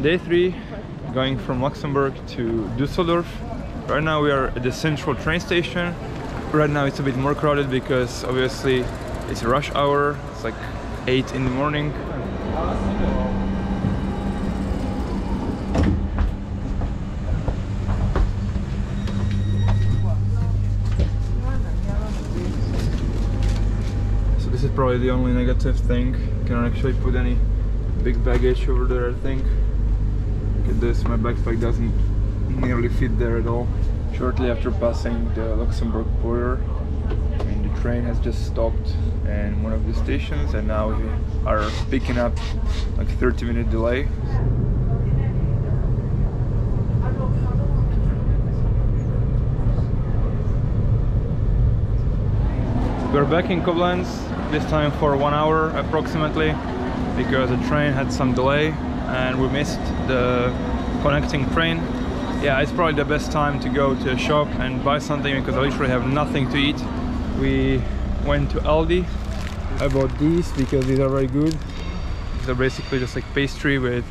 Day 3, going from Luxembourg to Düsseldorf. Right now we are at the central train station. Right now it's a bit more crowded because obviously it's rush hour. It's like 8 in the morning. So this is probably the only negative thing. You cannot actually put any big baggage over there, I think. Look at this, my backpack doesn't nearly fit there at all. Shortly after passing the Luxembourg border, I mean, the train has just stopped in one of the stations, and now we are picking up like 30-minute delay. We're back in Koblenz, this time for 1 hour approximately, because the train had some delay and we missed the connecting train. Yeah, it's probably the best time to go to a shop and buy something because I literally have nothing to eat. We went to Aldi. I bought these because these are very good. These are basically just like pastry with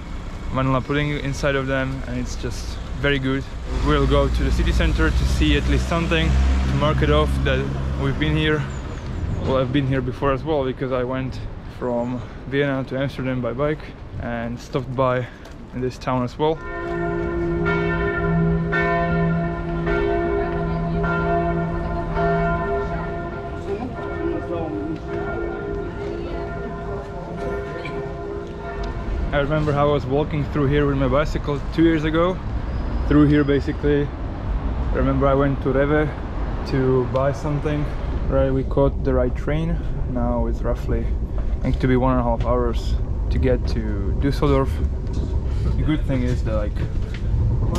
vanilla pudding inside of them, and it's just very good. We'll go to the city center to see at least something, to mark it off that we've been here. Well, I've been here before as well because I went from Vienna to Amsterdam by bike and stopped by in this town as well. I remember how I was walking through here with my bicycle 2 years ago. Through here basically. I remember I went to Rewe to buy something. Right, we caught the right train. Now it's roughly, I think, to be 1.5 hours to get to Düsseldorf. The good thing is that like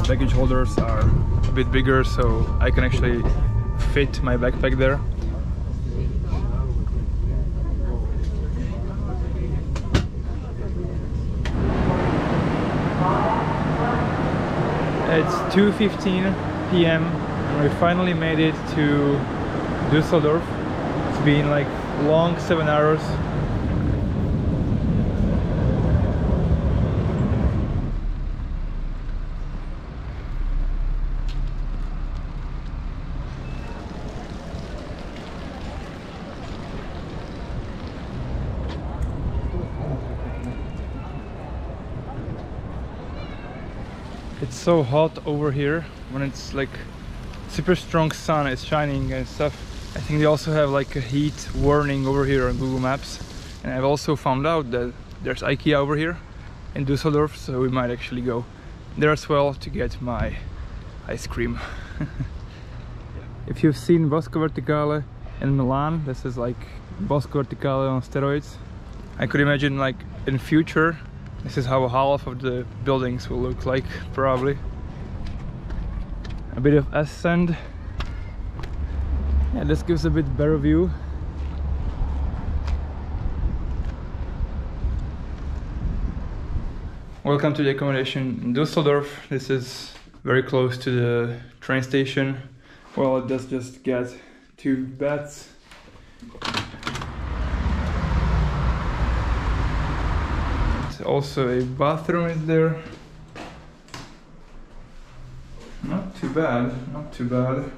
baggage holders are a bit bigger, so I can actually fit my backpack there. It's 2:15 p.m. and we finally made it to Düsseldorf. It's been like long 7 hours. It's so hot over here when it's like super strong sun is shining and stuff. I think they also have like a heat warning over here on Google Maps, and I've also found out that there's IKEA over here in Düsseldorf, so we might actually go there as well to get my ice cream. If you've seen Bosco Verticale in Milan, this is like Bosco Verticale on steroids. I could imagine like in future this is how half of the buildings will look like, probably. A bit of ascent. Yeah, this gives a bit better view. Welcome to the accommodation in Düsseldorf. This is very close to the train station. Well, it does just get 2 beds. Also a bathroom is there. Not too bad, not too bad.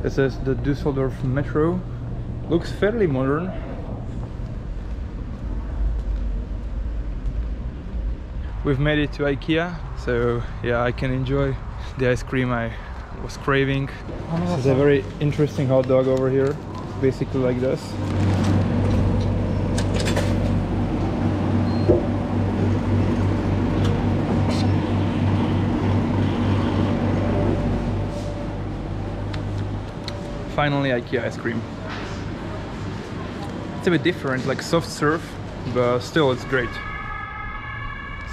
This is the Düsseldorf metro. Looks fairly modern. We've made it to IKEA, so yeah, I can enjoy the ice cream I was craving. This is a very interesting hot dog over here. It's basically like this. Finally, IKEA ice cream. It's a bit different, like soft serve, but still it's great.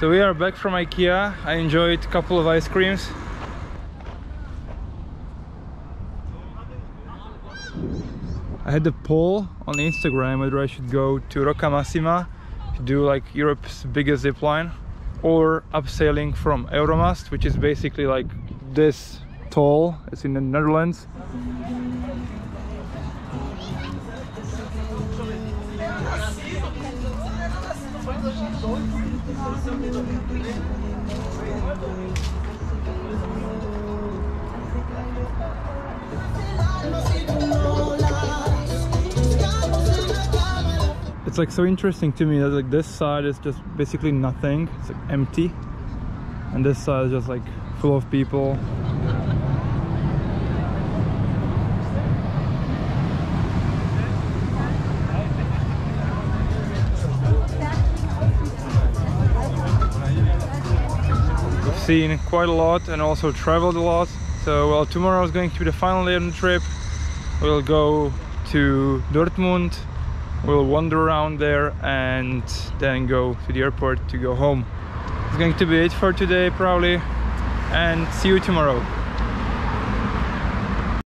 So we are back from IKEA. I enjoyed a couple of ice creams. I had a poll on Instagram whether I should go to Rocca Massima to do like Europe's biggest zip line, or abseiling from Euromast, which is basically like this tall. It's in the Netherlands. It's like so interesting to me that like this side is just basically nothing, it's like empty, and this side is just like full of people. We've seen quite a lot and also traveled a lot. So well, tomorrow is going to be the final day of the trip. We'll go to Dortmund. We'll wander around there and then go to the airport to go home. It's going to be it for today probably, and see you tomorrow.